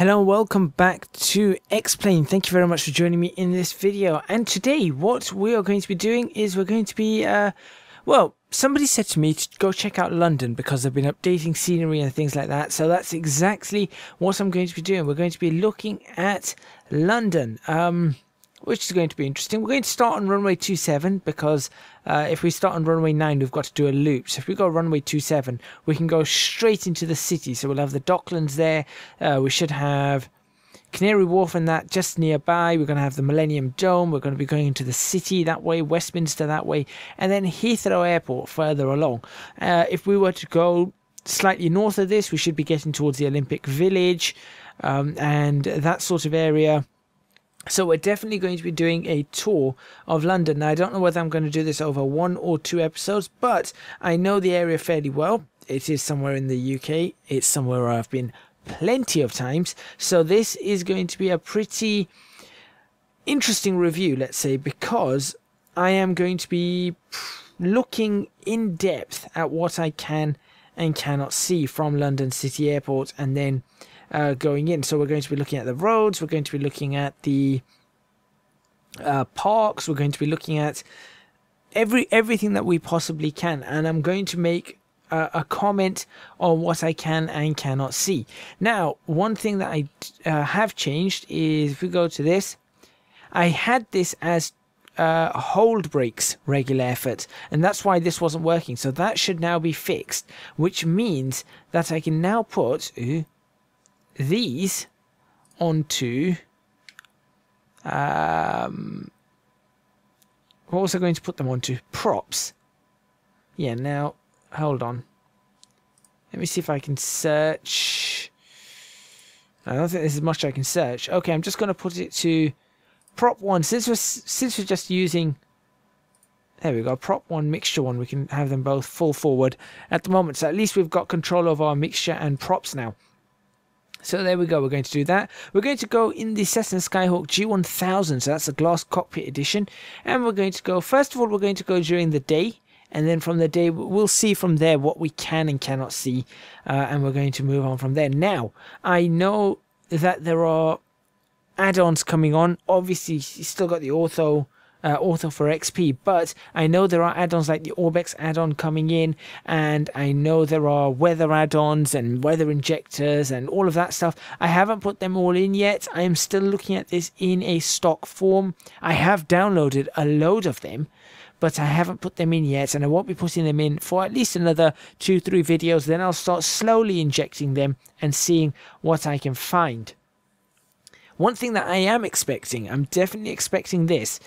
Hello and welcome back to X-Plane. Thank you very much for joining me in this video. And today what we are going to be doing is we're going to be, well, somebody said to me to go check out London because they've been updating scenery and things like that. So that's exactly what I'm going to be doing. We're going to be looking at London, which is going to be interesting. We're going to start on runway 27 because if we start on runway 9, we've got to do a loop. So if we go runway 27, we can go straight into the city. So we'll have the Docklands there. We should have Canary Wharf and that just nearby. We're going to have the Millennium Dome. We're going to be going into the city that way, Westminster that way, and then Heathrow Airport further along. If we were to go slightly north of this, we should be getting towards the Olympic Village and that sort of area. So we're definitely going to be doing a tour of London. Now, I don't know whether I'm going to do this over 1 or 2 episodes, but I know the area fairly well. It is somewhere in the UK. It's somewhere where I've been plenty of times. So this is going to be a pretty interesting review, let's say, because I am going to be looking in depth at what I can and cannot see from London City Airport and then going in. So we're going to be looking at the roads, we're going to be looking at the parks, we're going to be looking at everything that we possibly can, and I'm going to make a comment on what I can and cannot see. Now, one thing that I have changed is, if we go to this, I had this as hold brakes regular effort, and that's why this wasn't working. So that should now be fixed, which means that I can now put these onto what was I going to put them onto? Props. Yeah, now hold on, let me see if I can search. I don't think there's much I can search. Okay, I'm just going to put it to prop 1 since we're just using, there we go, prop 1, mixture 1. We can have them both full forward at the moment, so at least we've got control of our mixture and props now. So there we go, we're going to do that. We're going to go in the Cessna Skyhawk G1000, so that's a glass cockpit edition. And we're going to go, first of all, we're going to go during the day. And then from the day, we'll see from there what we can and cannot see. And we're going to move on from there. Now, I know that there are add-ons coming on. Obviously, you still got the Ortho for XP, but I know there are add-ons like the Orbex add-on coming in, and I know there are weather add-ons and weather injectors and all of that stuff. I haven't put them all in yet. I am still looking at this in a stock form. I have downloaded a load of them, but I haven't put them in yet, and I won't be putting them in for at least another 2-3 videos. Then I'll start slowly injecting them and seeing what I can find. One thing that I am expecting, I'm definitely expecting this,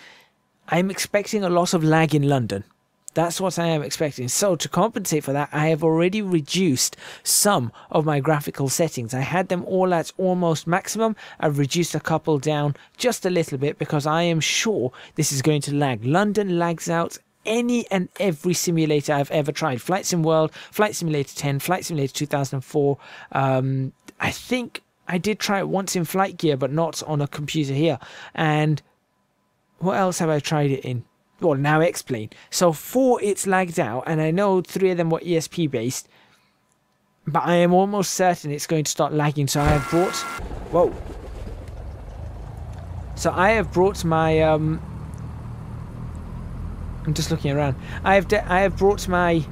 I'm expecting a lot of lag in London. That's what I am expecting. So to compensate for that, I have already reduced some of my graphical settings. I had them all at almost maximum. I've reduced a couple down just a little bit because I am sure this is going to lag. London lags out any and every simulator I've ever tried. Flight Sim World, Flight Simulator 10, Flight Simulator 2004. I think I did try it once in Flight Gear, but not on a computer here. And what else have I tried it in? Well, now X-Plane. So 4, it's lagged out, and I know 3 of them were ESP based, but I am almost certain it's going to start lagging. So I have brought, whoa. So I have brought my I'm just looking around. I have brought my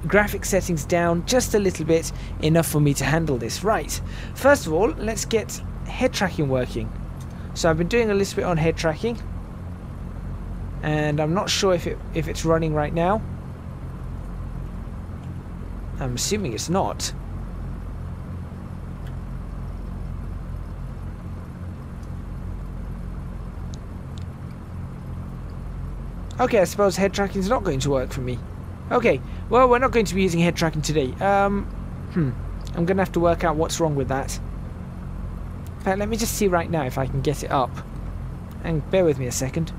graphic settings down just a little bit, enough for me to handle this. Right. First of all, let's get head tracking working. So I've been doing a little bit on head tracking, and I'm not sure if it's running right now. I'm assuming it's not. Okay, I suppose head tracking is not going to work for me. Okay, well, we're not going to be using head tracking today. I'm going to have to work out what's wrong with that. In fact, let me just see right now if I can get it up. And bear with me a second.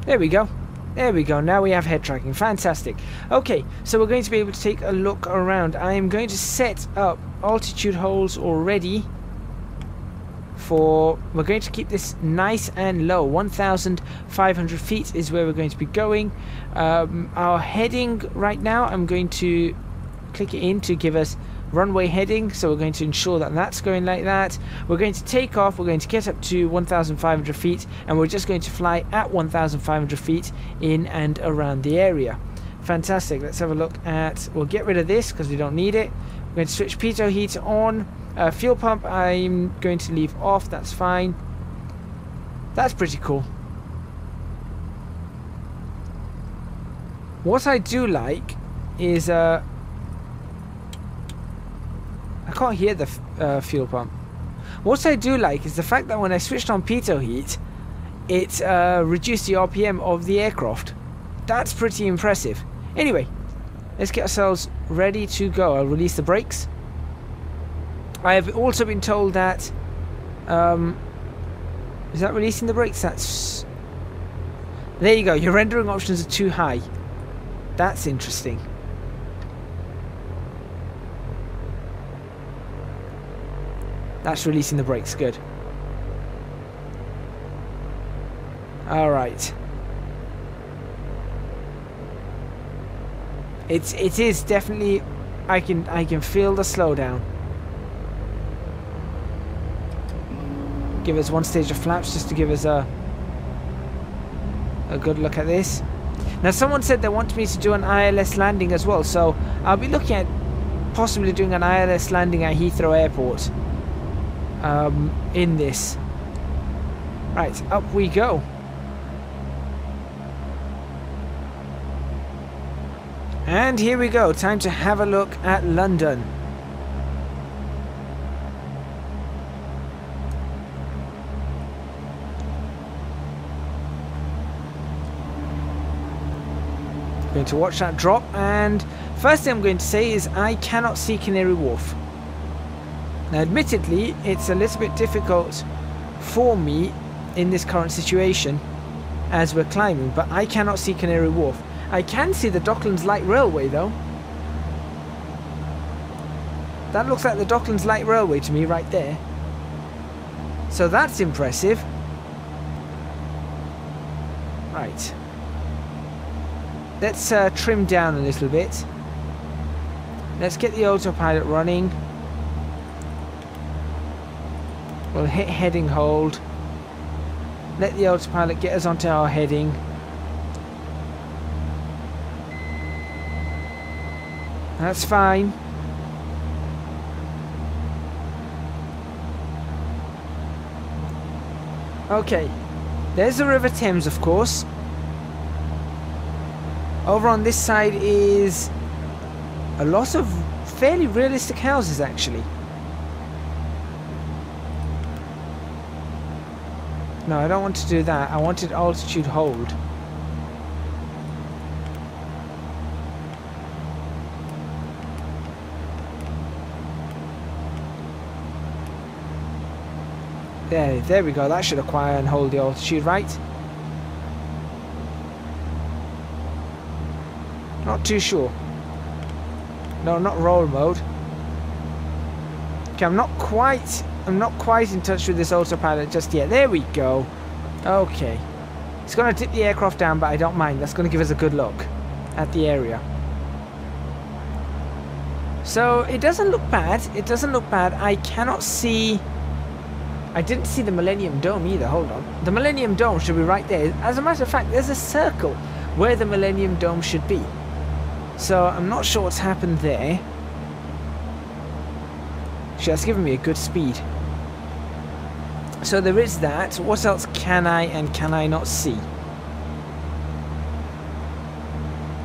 There we go. There we go. Now we have head tracking. Fantastic. Okay, so we're going to be able to take a look around. I am going to set up altitude holds already for... We're going to keep this nice and low. 1,500 feet is where we're going to be going. Our heading right now, I'm going to click it in to give us runway heading, so we're going to ensure that that's going like that. We're going to take off, we're going to get up to 1,500 feet, and we're just going to fly at 1,500 feet in and around the area. Fantastic. Let's have a look at, we'll get rid of this because we don't need it. We're going to switch pitot heat on. Fuel pump I'm going to leave off, that's fine. That's pretty cool. What I do like is I can't hear the fuel pump. What I do like is the fact that when I switched on pitot heat, it reduced the RPM of the aircraft. That's pretty impressive. Anyway, let's get ourselves ready to go. I'll release the brakes. I have also been told that is that releasing the brakes? That's, there you go, your rendering options are too high. That's interesting. That's releasing the brakes, good. Alright. It is definitely, I can feel the slowdown. Give us one stage of flaps just to give us a good look at this. Now someone said they want me to do an ILS landing as well, so I'll be looking at possibly doing an ILS landing at Heathrow Airport in this. Right, up we go. And here we go, time to have a look at London. Going to watch that drop, and first thing I'm going to say is I cannot see Canary Wharf. Now admittedly it's a little bit difficult for me in this current situation as we're climbing, but I cannot see Canary Wharf. I can see the Docklands Light Railway though. That looks like the Docklands Light Railway to me right there. So that's impressive. Right. Let's trim down a little bit. Let's get the autopilot running. We'll hit heading hold. Let the autopilot get us onto our heading. That's fine. Okay. There's the River Thames, of course. Over on this side is a lot of fairly realistic houses, actually. No, I don't want to do that. I wanted altitude hold. There we go. That should acquire and hold the altitude, right? Not too sure. No, not roll mode. Okay, I'm not quite in touch with this autopilot just yet. There we go. Okay. It's going to tip the aircraft down, but I don't mind. That's going to give us a good look at the area. So, it doesn't look bad. It doesn't look bad. I cannot see... I didn't see the Millennium Dome either. Hold on. The Millennium Dome should be right there. As a matter of fact, there's a circle where the Millennium Dome should be. So, I'm not sure what's happened there. Actually, that's given me a good speed. So there is that. What else can I and can I not see?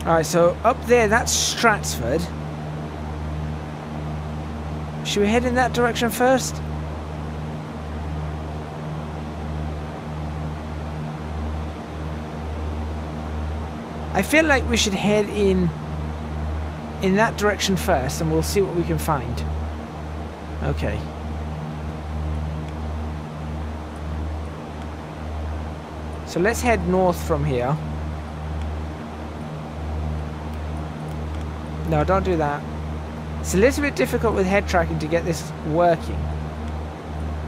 Alright, so up there, that's Stratford. Should we head in that direction first? I feel like we should head in that direction first, and we'll see what we can find. Okay. So let's head north from here. No, don't do that. It's a little bit difficult with head tracking to get this working,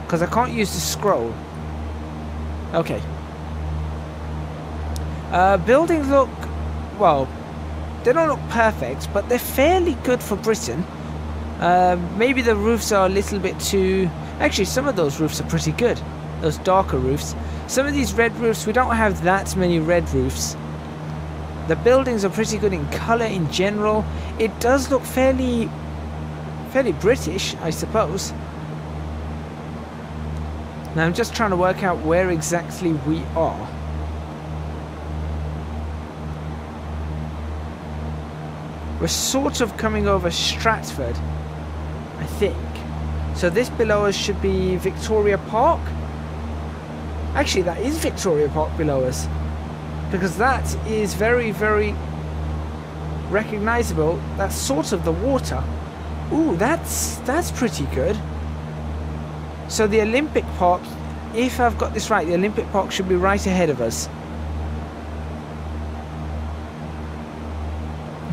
because I can't use the scroll. Okay. Buildings look, well, they don't look perfect, but they're fairly good for Britain. Maybe the roofs are a little bit too... Actually, some of those roofs are pretty good. Those darker roofs. Some of these red roofs, we don't have that many red roofs. The buildings are pretty good in colour in general. It does look fairly British, I suppose. Now I'm just trying to work out where exactly we are. We're sort of coming over Stratford, I think. So this below us should be Victoria Park. Actually, that is Victoria Park below us, because that is very, very recognisable. That's sort of the water. Ooh, that's pretty good. So the Olympic Park, if I've got this right, the Olympic Park should be right ahead of us.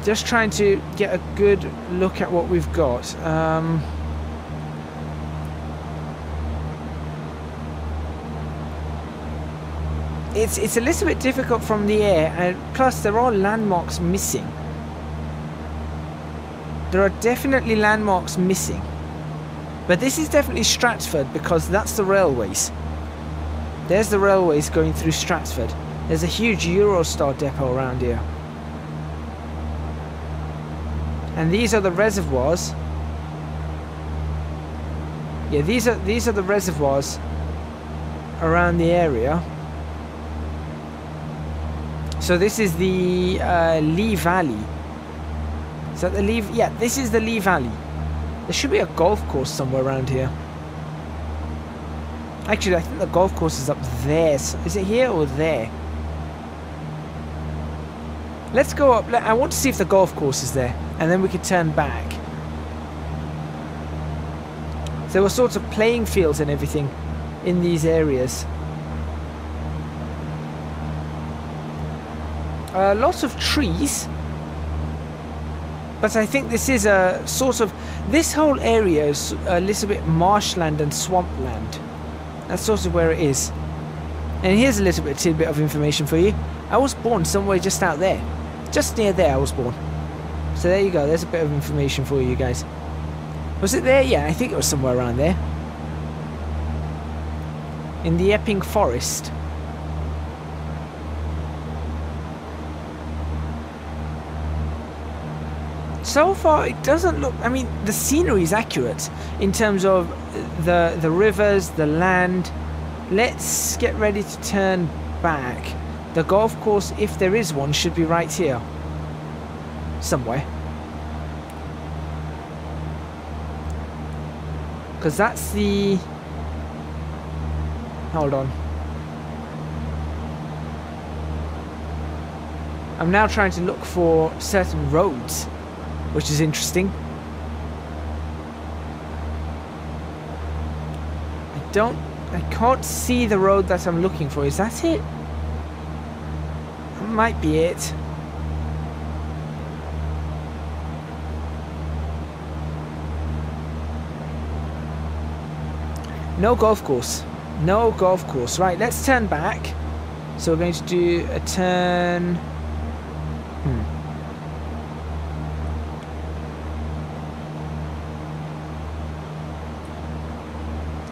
Just trying to get a good look at what we've got. It's a little bit difficult from the air, and plus there are landmarks missing. There are definitely landmarks missing. But this is definitely Stratford, because that's the railways. There's the railways going through Stratford. There's a huge Eurostar depot around here. And these are the reservoirs. Yeah, these are the reservoirs around the area. So this is the Lee Valley. Is that the Lee? Yeah, this is the Lee Valley. There should be a golf course somewhere around here. Actually, I think the golf course is up there. So is it here or there? Let's go up. I want to see if the golf course is there, and then we can turn back. So there were sorts of playing fields and everything in these areas. Lots of trees, but I think this is a sort of, this whole area is a little bit marshland and swampland. That's sort of where it is. And here's a little bit tidbit of information for you. I was born somewhere just out there, just near there I was born. So there you go, there's a bit of information for you guys. Was it there? Yeah, I think it was somewhere around there. In the Epping Forest. So far it doesn't look, I mean, the scenery is accurate in terms of the rivers, the land. Let's get ready to turn back. The golf course, if there is one, should be right here somewhere, because that's the, hold on, I'm now trying to look for certain roads, which is interesting. I can't see the road that I'm looking for. Is that it? That might be it. No golf course. No golf course. Right, let's turn back. So we're going to do a turn.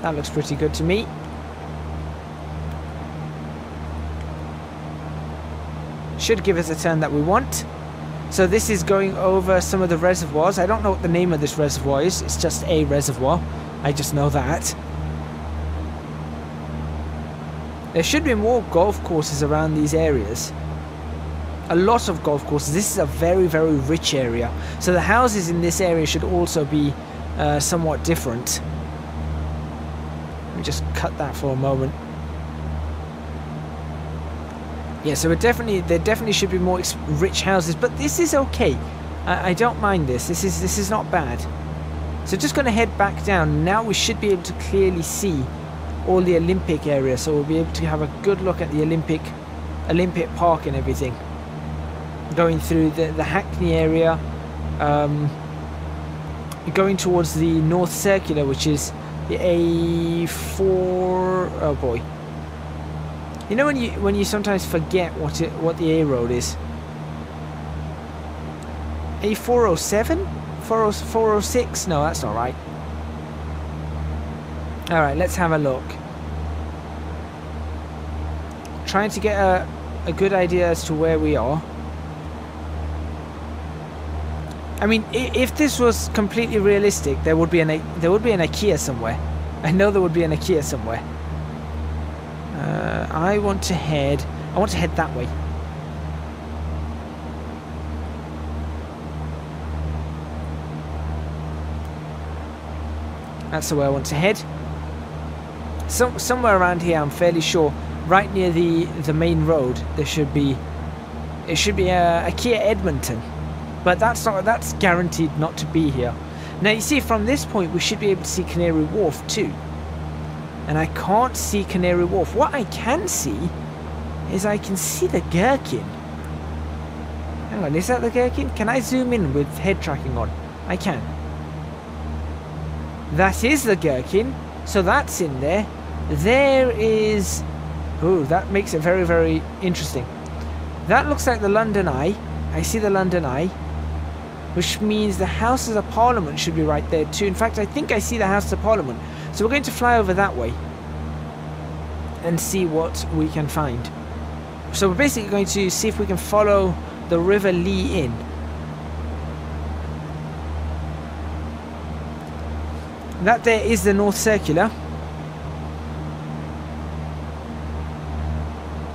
That looks pretty good to me. Should give us a turn that we want. So this is going over some of the reservoirs. I don't know what the name of this reservoir is. It's just a reservoir. I just know that. There should be more golf courses around these areas. A lot of golf courses. This is a very, very rich area. So the houses in this area should also be somewhat different. Let me just cut that for a moment. Yeah, so there definitely should be more rich houses, but this is okay. I don't mind this. This is not bad. So just going to head back down. Now we should be able to clearly see all the Olympic area, so we'll be able to have a good look at the Olympic Park and everything. Going through the Hackney area, going towards the North Circular, which is the A4. Oh boy. You know when you sometimes forget what the A road is? A407? 406? No, that's not right. Alright, let's have a look. Trying to get a good idea as to where we are. I mean, if this was completely realistic, there would be an IKEA somewhere. I know there would be an IKEA somewhere. I want to head that way. That's the way I want to head. Somewhere around here, I'm fairly sure, right near the main road, it should be IKEA Edmonton. But that's guaranteed not to be here. Now you see, from this point we should be able to see Canary Wharf too. And I can't see Canary Wharf. What I can see is I can see the Gherkin. Hang on, is that the Gherkin? Can I zoom in with head tracking on? I can. That is the Gherkin. So that's in there. There is... Oh, that makes it very, very interesting. That looks like the London Eye. I see the London Eye, which means the Houses of Parliament should be right there too. In fact, I think I see the Houses of Parliament. So we're going to fly over that way and see what we can find. So we're basically going to see if we can follow the River Lee in. That there is the North Circular.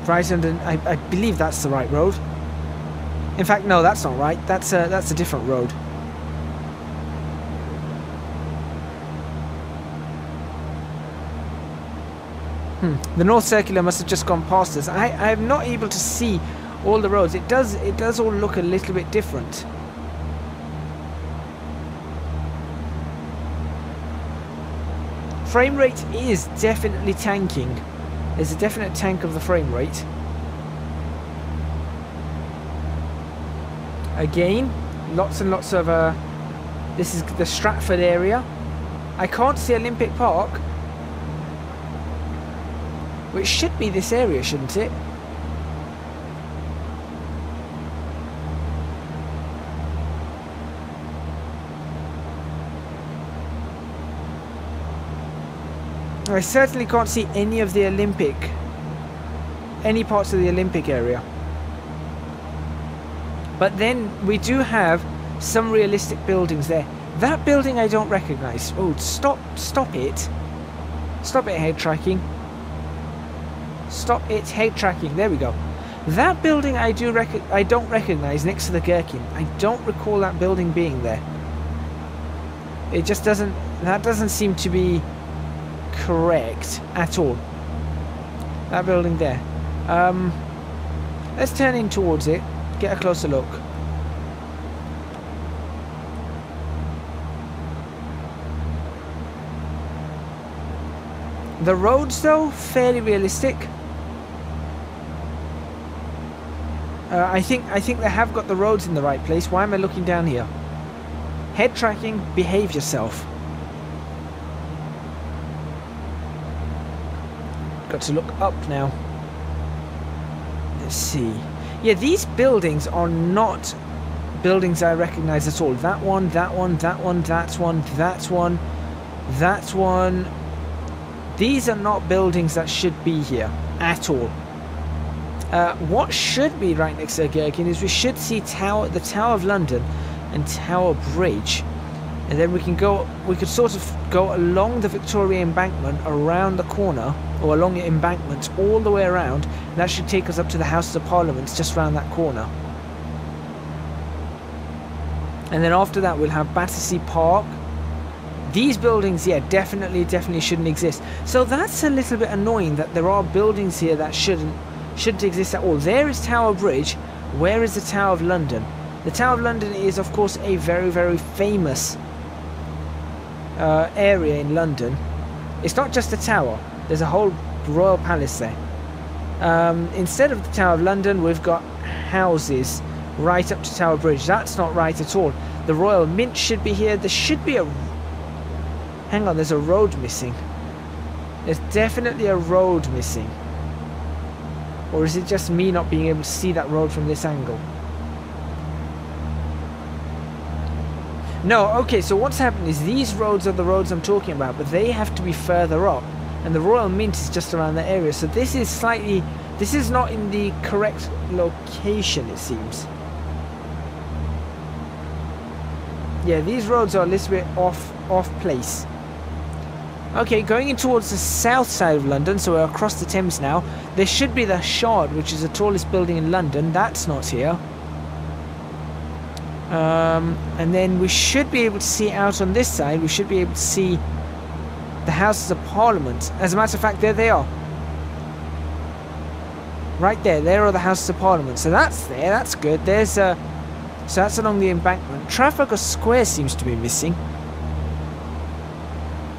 Right under, I believe that's the right road. In fact, no, that's not right. That's a different road. The North Circular must have just gone past us. I'm not able to see all the roads. It does all look a little bit different. Frame rate is definitely tanking. There's a definite tank of the frame rate. Again, lots and lots of this is the Stratford area. I can't see Olympic Park, which should be this area, shouldn't it? I certainly can't see any of the any parts of the Olympic area. But then we do have some realistic buildings there. That building I don't recognise. Oh, stop it. Stop it, head tracking. Stop it, head tracking. There we go. That building I don't recognise next to the Gherkin. I don't recall that building being there. It just doesn't, that doesn't seem to be correct at all. That building there. Let's turn in towards it. Get a closer look. The roads, though, fairly realistic. I think they have got the roads in the right place. Why am I looking down here? Head tracking, behave yourself. Got to look up now. Let's see. Yeah, these buildings are not buildings I recognise at all. That one, that one, that one, that one, that one, that one. These are not buildings that should be here at all. What should be right next to the Gherkin is we should see the Tower of London and Tower Bridge. And then we could sort of go along the Victoria Embankment around the corner, or along the embankment all the way around, and that should take us up to the House of Parliament just around that corner. And then after that we'll have Battersea Park. These buildings, yeah, definitely shouldn't exist. So that's a little bit annoying that there are buildings here that shouldn't exist at all. There is Tower Bridge. Where is the Tower of London? The Tower of London is, of course, a very, very famous area in London. It's not just a tower. There's a whole royal palace there. Instead of the Tower of London, we've got houses right up to Tower Bridge. That's not right at all. The Royal Mint should be here. There should be a... Hang on, there's a road missing. There's definitely a road missing. Or is it just me not being able to see that road from this angle? No, okay, so what's happened is these roads are the roads I'm talking about, but they have to be further up. And the Royal Mint is just around that area. So this is slightly... This is not in the correct location, it seems. Yeah, these roads are a little bit off place. Okay, going in towards the south side of London, so we're across the Thames now. There should be the Shard, which is the tallest building in London. That's not here. And then we should be able to see out on this side, we should be able to see the Houses of Parliament. As a matter of fact, there they are. Right there are the Houses of Parliament. So that's there, that's good. There's so that's along the embankment. Trafalgar Square seems to be missing.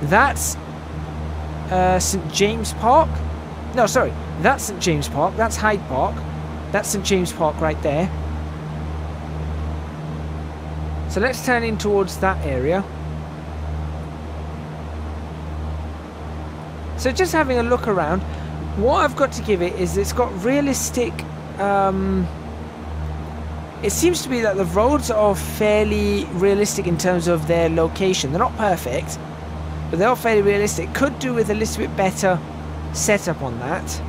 That's St James Park. No, sorry, that's St James Park. That's Hyde Park. That's St James Park right there. So let's turn in towards that area. So just having a look around, what I've got to give it is it's got realistic... it seems to be that the roads are fairly realistic in terms of their location. They're not perfect, but they're fairly realistic. Could do with a little bit better setup on that.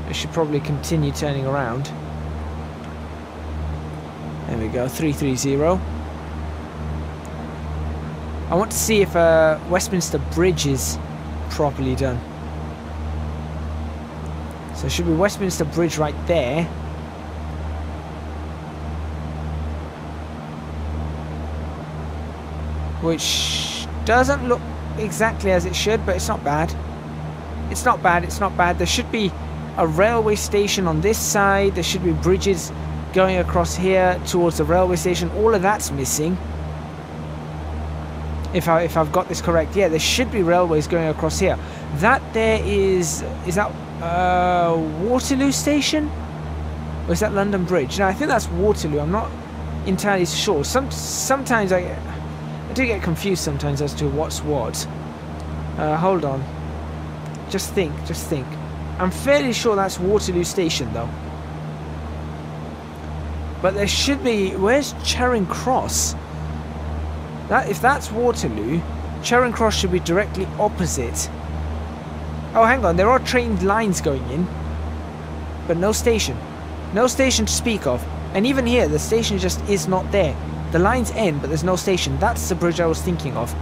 I should probably continue turning around. There we go, 330. I want to see if Westminster Bridge is properly done. So it should be Westminster Bridge right there. Which doesn't look exactly as it should, but it's not bad. It's not bad, it's not bad. There should be a railway station on this side. There should be bridges going across here towards the railway station. All of that's missing. If I've got this correct, yeah, there should be railways going across here. That there is that Waterloo Station? Or is that London Bridge? No, I think that's Waterloo. I'm not entirely sure. Sometimes I do get confused sometimes as to what's what. Hold on. Just think. I'm fairly sure that's Waterloo Station though. But there should be... Where's Charing Cross? If that's Waterloo, Charing Cross should be directly opposite. Oh, hang on. There are train lines going in. But no station. No station to speak of. And even here, the station just is not there. The lines end, but there's no station. That's the bridge I was thinking of.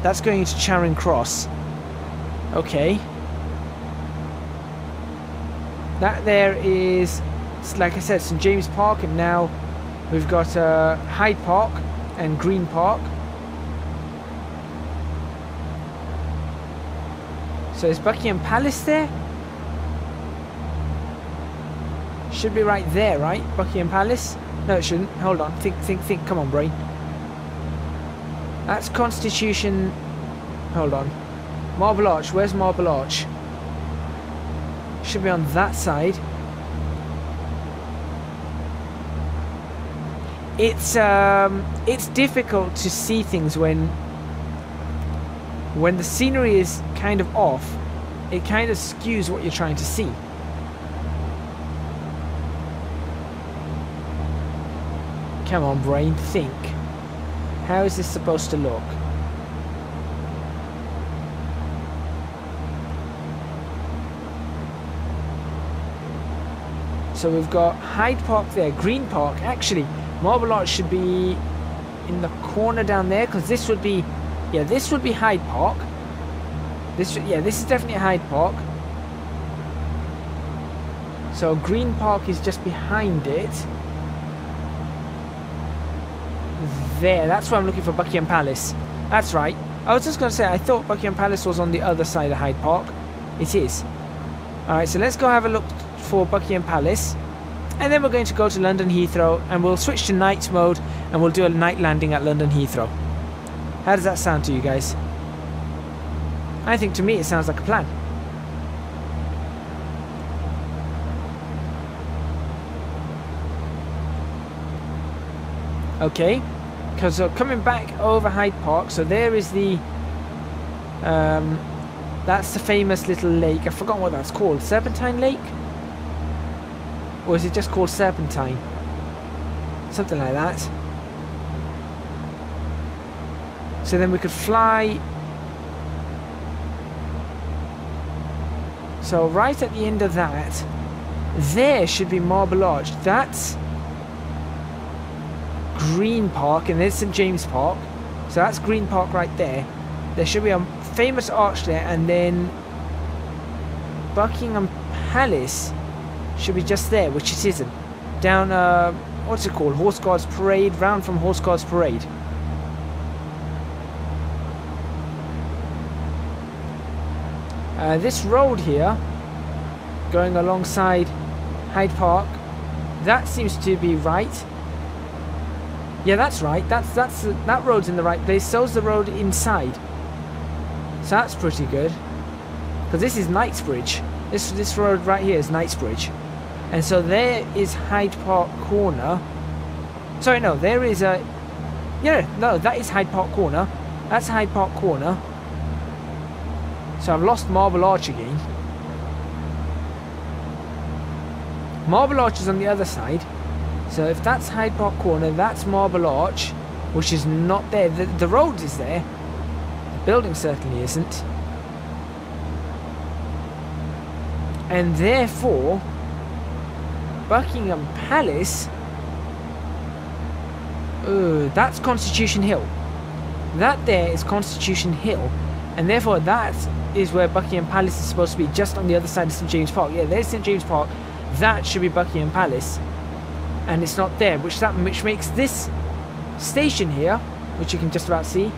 That's going into Charing Cross. Okay. That there is... Like I said, St James Park, and now we've got Hyde Park and Green Park. So is Buckingham Palace there? Should be right there, right? Buckingham Palace? No, it shouldn't. Hold on. Think. Come on, brain. That's Constitution... Hold on. Marble Arch. Where's Marble Arch? Should be on that side. It's difficult to see things when the scenery is kind of off. It kind of skews what you're trying to see. Come on, brain, think. How is this supposed to look? So we've got Hyde Park there, Green Park. Actually, Marble Arch should be in the corner down there, because this would be, yeah, this would be Hyde Park. This is definitely Hyde Park. So Green Park is just behind it. There, that's why I'm looking for Buckingham Palace. That's right. I was just going to say, I thought Buckingham Palace was on the other side of Hyde Park. It is. Alright, so let's go have a look for Buckingham Palace. And then we're going to go to London Heathrow, and we'll switch to night mode, and we'll do a night landing at London Heathrow. How does that sound to you guys? I think to me it sounds like a plan. Okay, because coming back over Hyde Park, so there is the that's the famous little lake. I've forgotten what that's called. Serpentine Lake? Or is it just called Serpentine? Something like that. So then we could fly. So right at the end of that, there should be Marble Arch. That's Green Park, and there's St James Park. So that's Green Park right there. There should be a famous arch there, and then Buckingham Palace should be just there, which it isn't. Down, what's it called? Horse Guards Parade, round from Horse Guards Parade. This road here, going alongside Hyde Park, that seems to be right. Yeah, that's right. That road's in the right place. So's the road inside. So that's pretty good. Because this is Knightsbridge. This road right here is Knightsbridge. And so there is Hyde Park Corner. Sorry, no, there is a... Yeah, no, that is Hyde Park Corner. That's Hyde Park Corner. So I've lost Marble Arch again. Marble Arch is on the other side. So if that's Hyde Park Corner, that's Marble Arch, which is not there. The road is there. The building certainly isn't. And therefore, Buckingham Palace... that's Constitution Hill. That there is Constitution Hill. And therefore that is where Buckingham Palace is supposed to be, just on the other side of St James Park. Yeah, there's St James Park. That should be Buckingham Palace. And it's not there, which makes this station here, which you can just about see,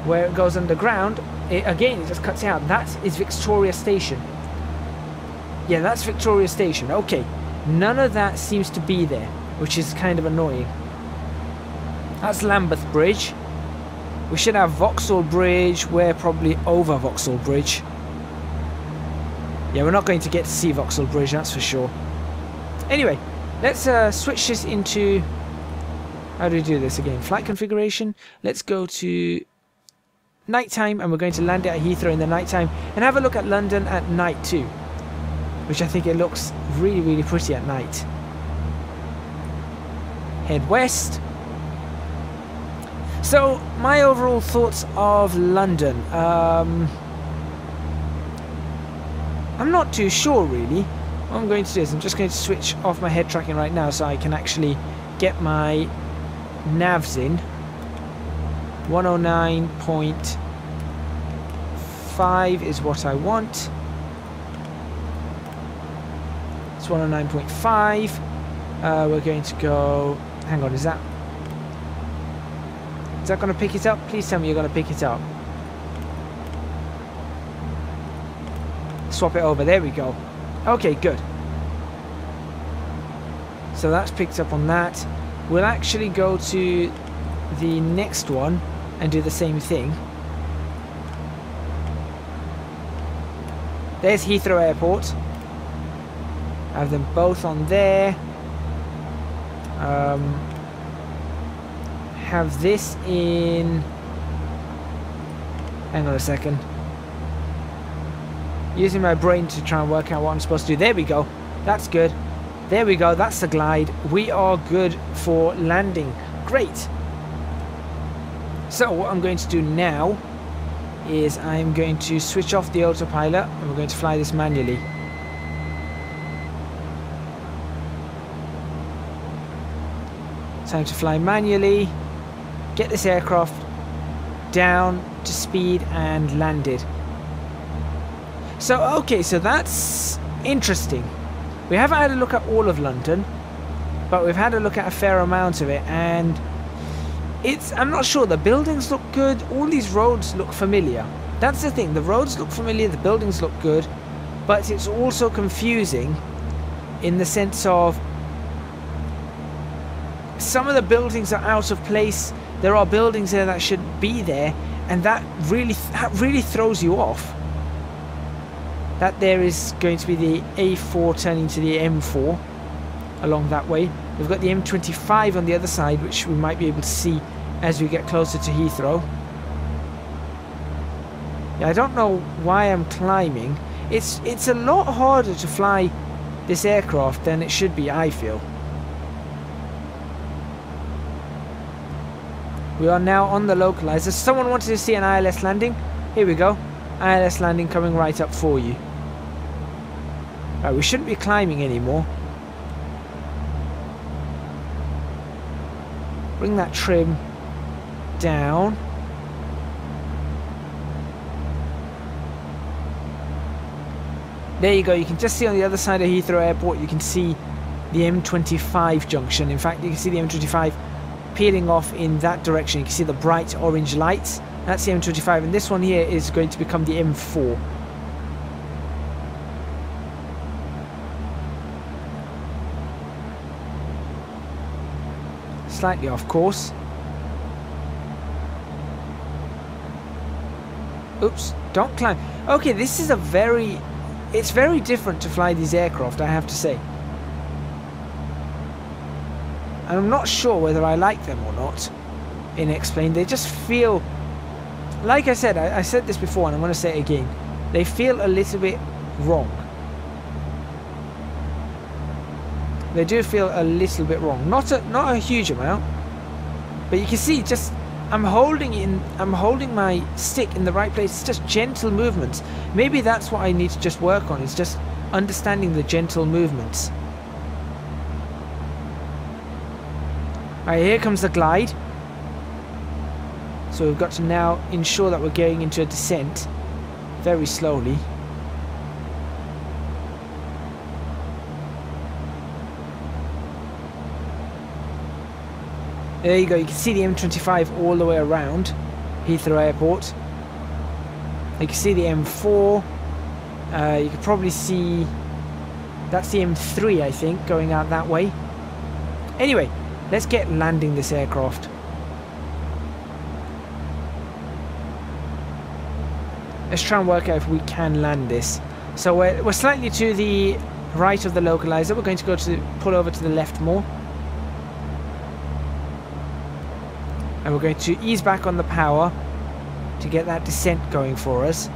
where it goes underground, it just cuts out. That is Victoria Station. Yeah, that's Victoria Station. Okay, none of that seems to be there, which is kind of annoying. That's Lambeth Bridge. We should have Vauxhall Bridge. We're probably over Vauxhall Bridge. Yeah, we're not going to get to see Vauxhall Bridge, that's for sure. Anyway, let's switch this into... How do we do this again? Flight configuration. Let's go to nighttime, and we're going to land it at Heathrow in the nighttime, and have a look at London at night too, which I think it looks really, really pretty at night. Head west. So, my overall thoughts of London. I'm not too sure, really. What I'm going to do is I'm just going to switch off my head tracking right now so I can actually get my navs in. 109.5 is what I want. It's 109.5. We're going to go... Hang on, is that going to pick it up? Please tell me you're going to pick it up. Swap it over. There we go. Okay, good. So that's picked up on that. We'll actually go to the next one and do the same thing. There's Heathrow Airport. Have them both on there. Have this in... Hang on a second. Using my brain to try and work out what I'm supposed to do. There we go. That's good. There we go. That's the glide. We are good for landing. Great. So what I'm going to do now is I'm going to switch off the autopilot, and we're going to fly this manually. Time to fly manually. Get this aircraft down to speed and landed. So, okay, so that's interesting. We haven't had a look at all of London, but we've had a look at a fair amount of it, and I'm not sure. The buildings look good. All these roads look familiar. That's the thing. The roads look familiar, the buildings look good, but it's also confusing in the sense of some of the buildings are out of place. There are buildings there that should be there, and that really throws you off. That there is going to be the A4 turning to the M4 along that way. We've got the M25 on the other side, which we might be able to see as we get closer to Heathrow. Yeah, I don't know why I'm climbing. It's a lot harder to fly this aircraft than it should be, I feel. We are now on the localizer. Someone wanted to see an ILS landing. Here we go. ILS landing coming right up for you. Right, we shouldn't be climbing anymore. Bring that trim down. There you go. You can just see on the other side of Heathrow Airport, you can see the M25 junction. In fact, you can see the M25 peeling off in that direction. You can see the bright orange lights. That's the M25, and this one here is going to become the M4. Slightly off course. Oops, don't climb. Okay, this is a very... It's very different to fly these aircraft, I have to say. And I'm not sure whether I like them or not in X-Plane. They just feel... Like I said, I said this before and I'm going to say it again. They feel a little bit wrong. They do feel a little bit wrong. Not a huge amount. But you can see just... I'm holding my stick in the right place. It's just gentle movements. Maybe that's what I need to just work on. It's just understanding the gentle movements. Alright, here comes the glide. So we've got to now ensure that we're going into a descent very slowly. There you go, you can see the M25 all the way around Heathrow Airport. You can see the M4. You can probably see... That's the M3, I think, going out that way. Anyway, let's get landing this aircraft. Let's try and work out if we can land this. So we're slightly to the right of the localizer. We're going to pull over to the left more. And we're going to ease back on the power to get that descent going for us.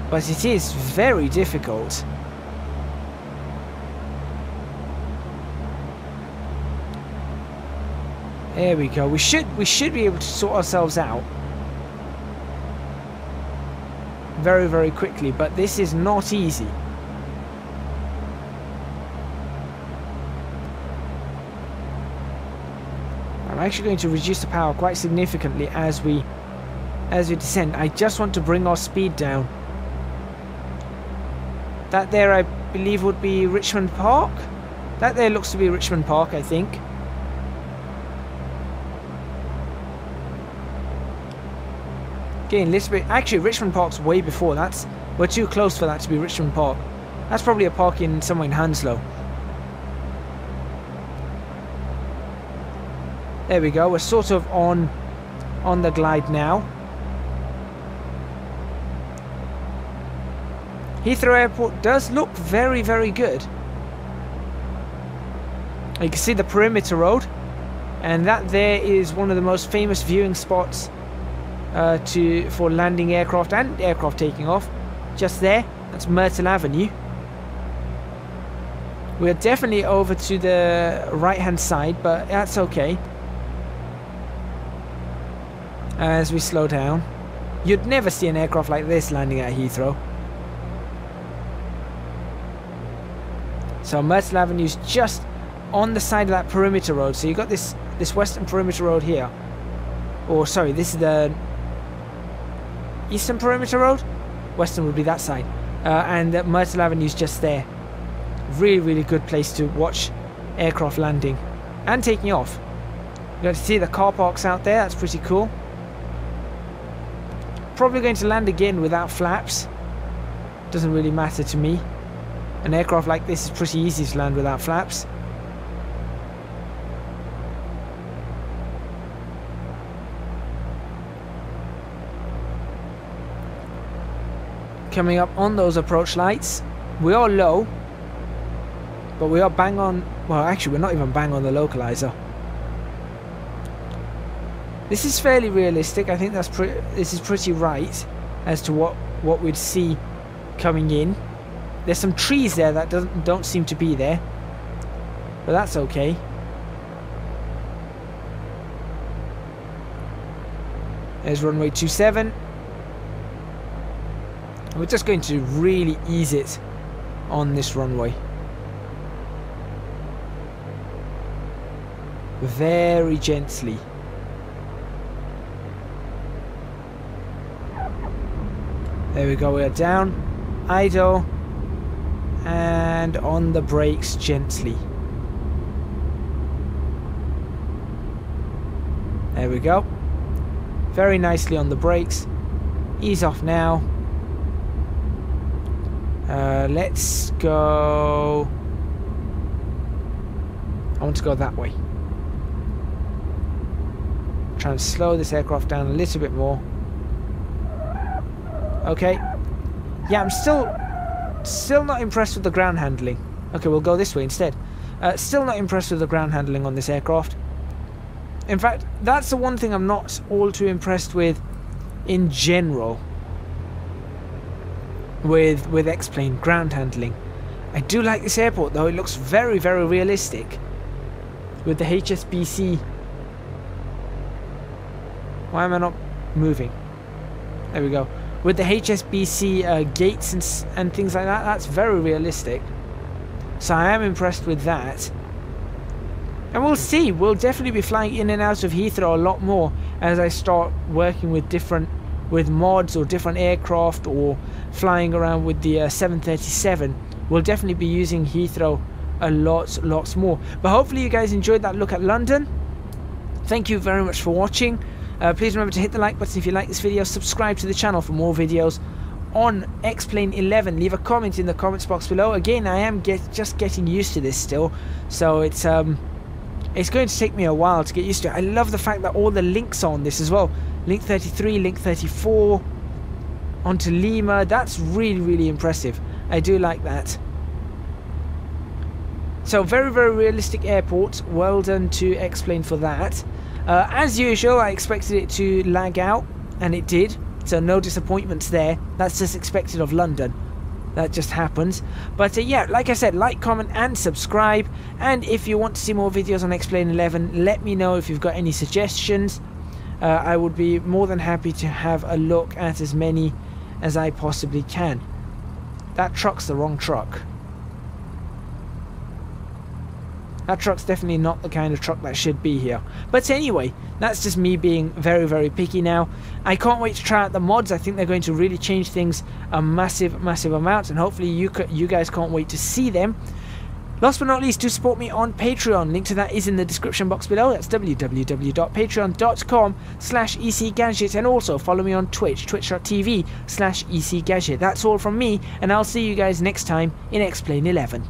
But it is very difficult. There we go. We should be able to sort ourselves out very, very quickly, but this is not easy. I'm actually going to reduce the power quite significantly as we descend. I just want to bring our speed down. That there, I believe, would be Richmond Park. That there looks to be Richmond Park, I think. Again, let's be... Actually, Richmond Park's way before. We're too close for that to be Richmond Park. That's probably a park somewhere in Hounslow. There we go. We're sort of on the glide now. Heathrow Airport does look very, very good. You can see the perimeter road, and that there is one of the most famous viewing spots for landing aircraft and aircraft taking off. Just there, that's Myrtle Avenue. We're definitely over to the right-hand side, but that's okay. As we slow down, you'd never see an aircraft like this landing at Heathrow. So Myrtle Avenue is just on the side of that perimeter road. So you've got this western perimeter road here. Or sorry, this is the eastern perimeter road. Western would be that side. And Myrtle Avenue is just there. Really, really good place to watch aircraft landing and taking off. You got to see the car parks out there. That's pretty cool. Probably going to land again without flaps. Doesn't really matter to me. An aircraft like this is pretty easy to land without flaps. Coming up on those approach lights. We are low, but we are bang on. Well, actually, we're not even bang on the localizer. This is fairly realistic. I think this is pretty right as to what we'd see coming in. There's some trees there that don't seem to be there, but that's okay. There's runway 27. We're just going to really ease it on this runway. Very gently. There we go, we are down. Idle. And on the brakes gently. There we go. Very nicely on the brakes. Ease off now. Let's go. I want to go that way. Try and slow this aircraft down a little bit more. Okay. Yeah, I'm still not impressed with the ground handling. Okay, we'll go this way instead. Still not impressed with the ground handling on this aircraft. In fact, that's the one thing I'm not all too impressed with in general with X-Plane ground handling. I do like this airport though. It looks very, very realistic with the HSBC. Why am I not moving? There we go. With the HSBC gates and things like that, that's very realistic. So I am impressed with that. And we'll see. We'll definitely be flying in and out of Heathrow a lot more as I start working with mods or different aircraft, or flying around with the 737. We'll definitely be using Heathrow a lots more. But hopefully you guys enjoyed that look at London. Thank you very much for watching. Please remember to hit the like button if you like this video. Subscribe to the channel for more videos on X-Plane 11. Leave a comment in the comments box below. Again, I am just getting used to this still, so it's going to take me a while to get used to it. I love the fact that all the links are on this as well. Link 33, link 34, onto Lima. That's really, really impressive. I do like that. So very, very realistic airport. Well done to X-Plane for that. As usual, I expected it to lag out, and it did. So no disappointments there. That's just expected of London. That just happens. But yeah, like I said, like, comment and subscribe. And if you want to see more videos on X-Plane 11, let me know if you've got any suggestions. I would be more than happy to have a look at as many as I possibly can. That truck's the wrong truck. That truck's definitely not the kind of truck that should be here. But anyway, that's just me being very, very picky now. I can't wait to try out the mods. I think they're going to really change things a massive, massive amount. And hopefully you guys can't wait to see them. Last but not least, do support me on Patreon. Link to that is in the description box below. That's www.patreon.com/ECGadget. And also follow me on Twitch, twitch.tv/ECGadget. That's all from me, and I'll see you guys next time in X-Plane 11.